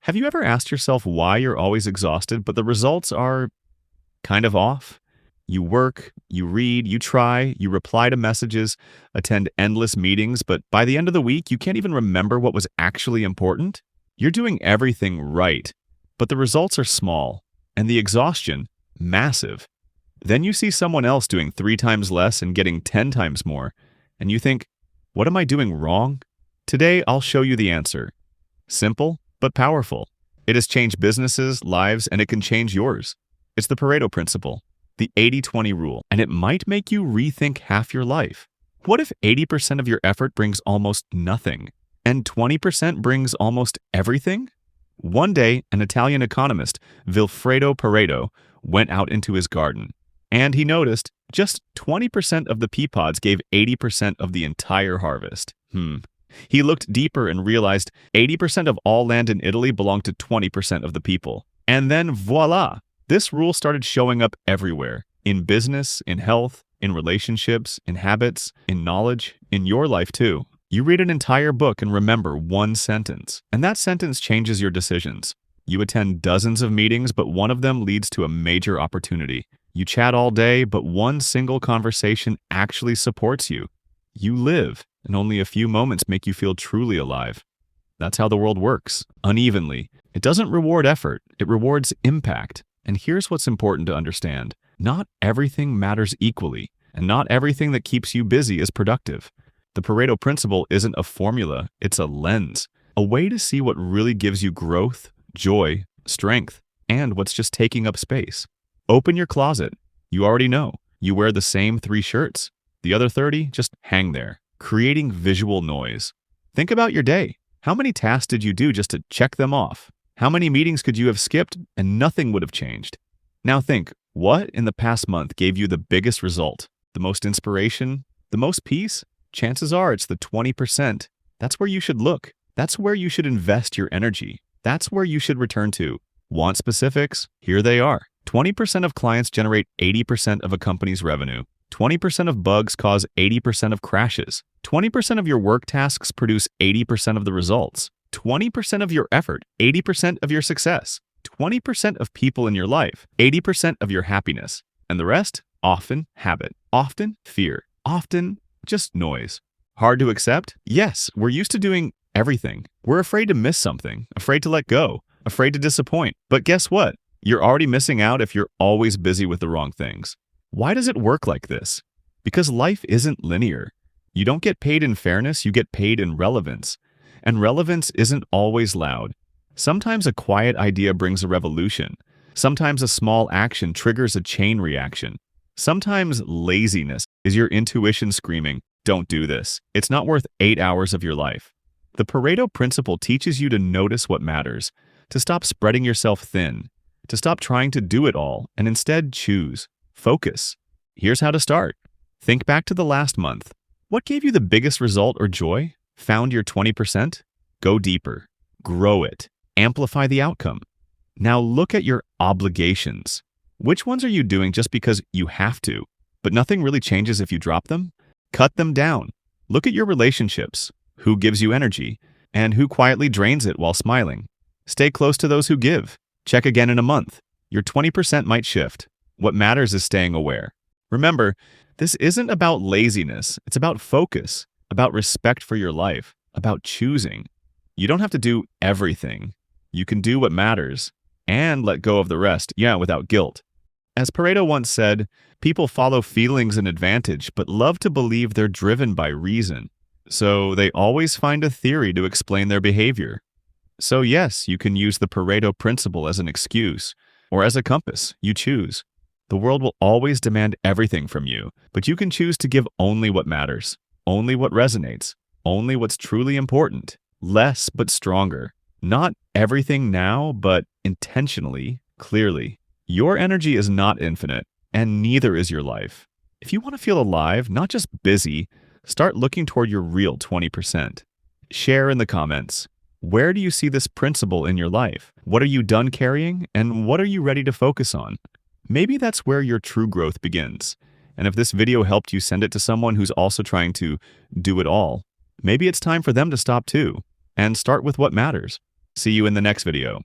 Have you ever asked yourself why you're always exhausted, but the results are kind of off? You work, you read, you try, you reply to messages, attend endless meetings, but by the end of the week, you can't even remember what was actually important? You're doing everything right, but the results are small, and the exhaustion, massive. Then you see someone else doing 3 times less and getting 10 times more, and you think, what am I doing wrong? Today, I'll show you the answer. Simple, but powerful. It has changed businesses, lives, and it can change yours. It's the Pareto Principle, the 80-20 rule, and it might make you rethink half your life. What if 80% of your effort brings almost nothing, and 20% brings almost everything? One day, an Italian economist, Vilfredo Pareto, went out into his garden, and he noticed just 20% of the pea pods gave 80% of the entire harvest. He looked deeper and realized 80% of all land in Italy belonged to 20% of the people. And then voila! This rule started showing up everywhere. In business, in health, in relationships, in habits, in knowledge, in your life too. You read an entire book and remember one sentence, and that sentence changes your decisions. You attend dozens of meetings, but one of them leads to a major opportunity. You chat all day, but one single conversation actually supports you. You live, and only a few moments make you feel truly alive. That's how the world works, unevenly. It doesn't reward effort, it rewards impact. And here's what's important to understand. Not everything matters equally, and not everything that keeps you busy is productive. The Pareto Principle isn't a formula, it's a lens, a way to see what really gives you growth, joy, strength, and what's just taking up space. Open your closet. You already know. You wear the same 3 shirts. The other 30 just hang there, creating visual noise. Think about your day. How many tasks did you do just to check them off? How many meetings could you have skipped and nothing would have changed? Now think, what in the past month gave you the biggest result? The most inspiration? The most peace? Chances are it's the 20%. That's where you should look. That's where you should invest your energy. That's where you should return to. Want specifics? Here they are. 20% of clients generate 80% of a company's revenue. 20% of bugs cause 80% of crashes. 20% of your work tasks produce 80% of the results. 20% of your effort, 80% of your success. 20% of people in your life, 80% of your happiness. And the rest? Often habit, often fear, often just noise. Hard to accept? Yes, we're used to doing everything. We're afraid to miss something, afraid to let go, afraid to disappoint. But guess what? You're already missing out if you're always busy with the wrong things. Why does it work like this? Because life isn't linear. You don't get paid in fairness, you get paid in relevance. And relevance isn't always loud. Sometimes a quiet idea brings a revolution. Sometimes a small action triggers a chain reaction. Sometimes laziness is your intuition screaming, don't do this. It's not worth 8 hours of your life. The Pareto Principle teaches you to notice what matters, to stop spreading yourself thin, to stop trying to do it all, and instead choose. Focus. Here's how to start. Think back to the last month. What gave you the biggest result or joy? Found your 20%? Go deeper. Grow it. Amplify the outcome. Now look at your obligations. Which ones are you doing just because you have to, but nothing really changes if you drop them? Cut them down. Look at your relationships. Who gives you energy? And who quietly drains it while smiling? Stay close to those who give. Check again in a month. Your 20% might shift. What matters is staying aware. Remember, this isn't about laziness. It's about focus, about respect for your life, about choosing. You don't have to do everything. You can do what matters and let go of the rest, without guilt. As Pareto once said, people follow feelings and advantage, but love to believe they're driven by reason. So they always find a theory to explain their behavior. So yes, you can use the Pareto Principle as an excuse, or as a compass. You choose. The world will always demand everything from you, but you can choose to give only what matters, only what resonates, only what's truly important. Less but stronger. Not everything now, but intentionally, clearly. Your energy is not infinite, and neither is your life. If you want to feel alive, not just busy, start looking toward your real 20%. Share in the comments. Where do you see this principle in your life? What are you done carrying, and what are you ready to focus on? Maybe that's where your true growth begins. And if this video helped you send it to someone who's also trying to do it all, maybe it's time for them to stop too, and start with what matters. See you in the next video.